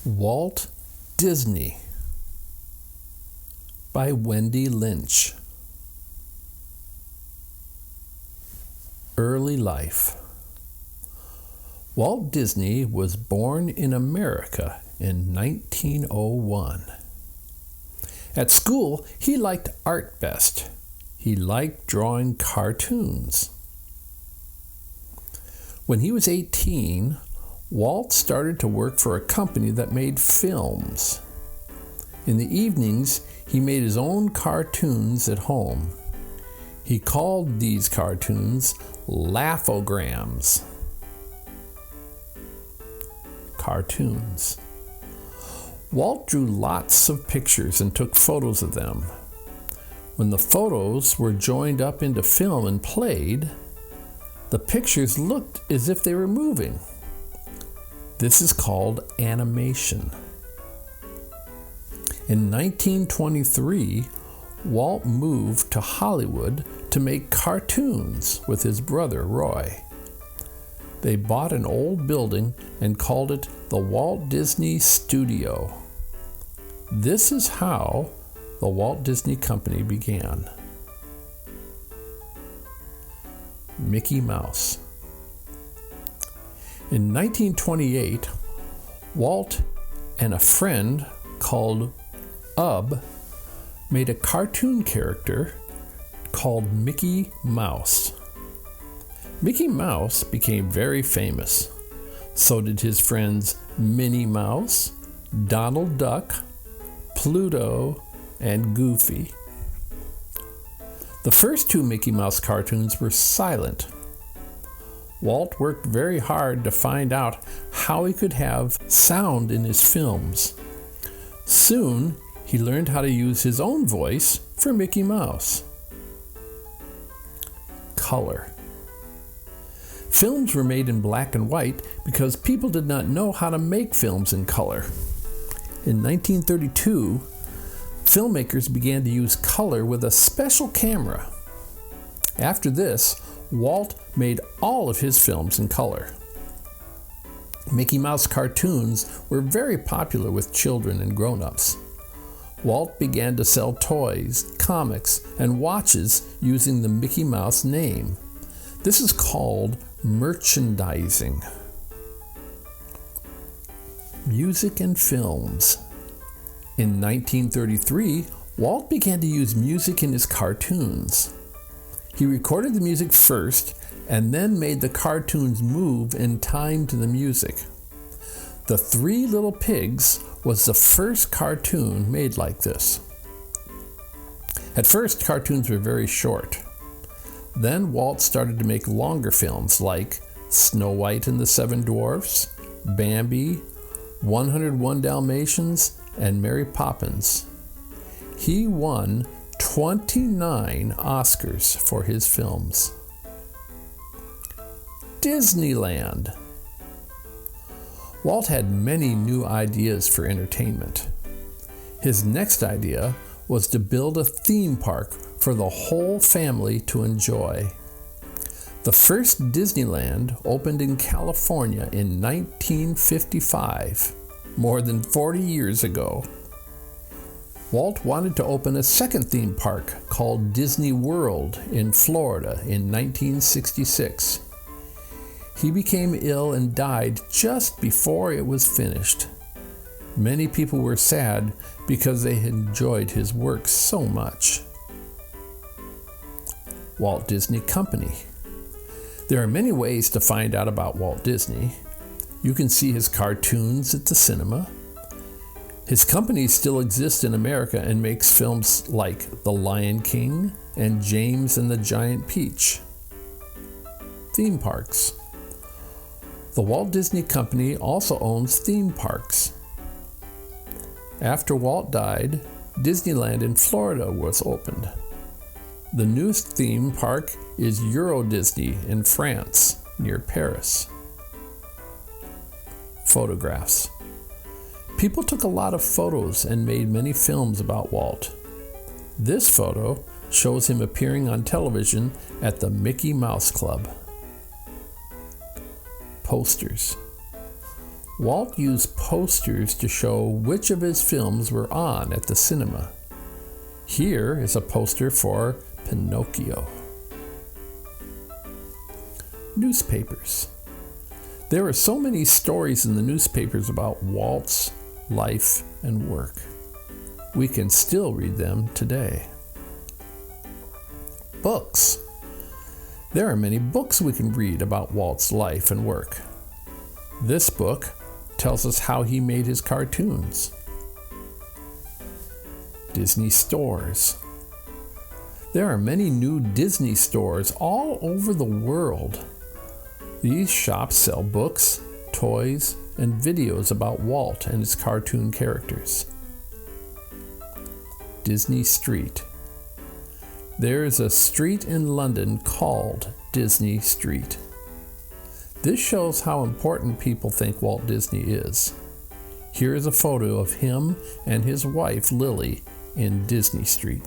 Walt Disney by Wendy Lynch. Early life. Walt Disney was born in America in 1901. At school, he liked art best. He liked drawing cartoons. When he was 18, Walt started to work for a company that made films. In the evenings, he made his own cartoons at home. He called these cartoons laughograms. Cartoons. Walt drew lots of pictures and took photos of them. When the photos were joined up into film and played, the pictures looked as if they were moving. This is called animation. In 1923, Walt moved to Hollywood to make cartoons with his brother Roy. They bought an old building and called it the Walt Disney Studio. This is how the Walt Disney Company began. Mickey Mouse. In 1928, Walt and a friend called Ub made a cartoon character called Mickey Mouse. Mickey Mouse became very famous. So did his friends Minnie Mouse, Donald Duck, Pluto, and Goofy. The first two Mickey Mouse cartoons were silent. Walt worked very hard to find out how he could have sound in his films. Soon, he learned how to use his own voice for Mickey Mouse. Color. Films were made in black and white because people did not know how to make films in color. In 1932, filmmakers began to use color with a special camera. After this, Walt made all of his films in color. Mickey Mouse cartoons were very popular with children and grown-ups. Walt began to sell toys, comics, and watches using the Mickey Mouse name. This is called merchandising. Music and films. In 1933, Walt began to use music in his cartoons. He recorded the music first and then made the cartoons move in time to the music. The Three Little Pigs was the first cartoon made like this. At first, cartoons were very short. Then Walt started to make longer films like Snow White and the Seven Dwarfs, Bambi, 101 Dalmatians, and Mary Poppins. He won 29 Oscars for his films. Disneyland. Walt had many new ideas for entertainment. His next idea was to build a theme park for the whole family to enjoy. The first Disneyland opened in California in 1955, more than 40 years ago. Walt wanted to open a second theme park called Disney World in Florida in 1966. He became ill and died just before it was finished. Many people were sad because they had enjoyed his work so much. Walt Disney Company. There are many ways to find out about Walt Disney. You can see his cartoons at the cinema. His company still exists in America and makes films like The Lion King and James and the Giant Peach. Theme parks. The Walt Disney Company also owns theme parks. After Walt died, Disneyland in Florida was opened. The newest theme park is Euro Disney in France, near Paris. Photographs. People took a lot of photos and made many films about Walt. This photo shows him appearing on television at the Mickey Mouse Club. Posters. Walt used posters to show which of his films were on at the cinema. Here is a poster for Pinocchio. Newspapers. There are so many stories in the newspapers about Walt's life and work. We can still read them today. Books. There are many books we can read about Walt's life and work. This book tells us how he made his cartoons. Disney stores. There are many new Disney stores all over the world. These shops sell books, toys, and videos about Walt and his cartoon characters. Disney Street. There is a street in London called Disney Street. This shows how important people think Walt Disney is. Here is a photo of him and his wife Lily in Disney Street.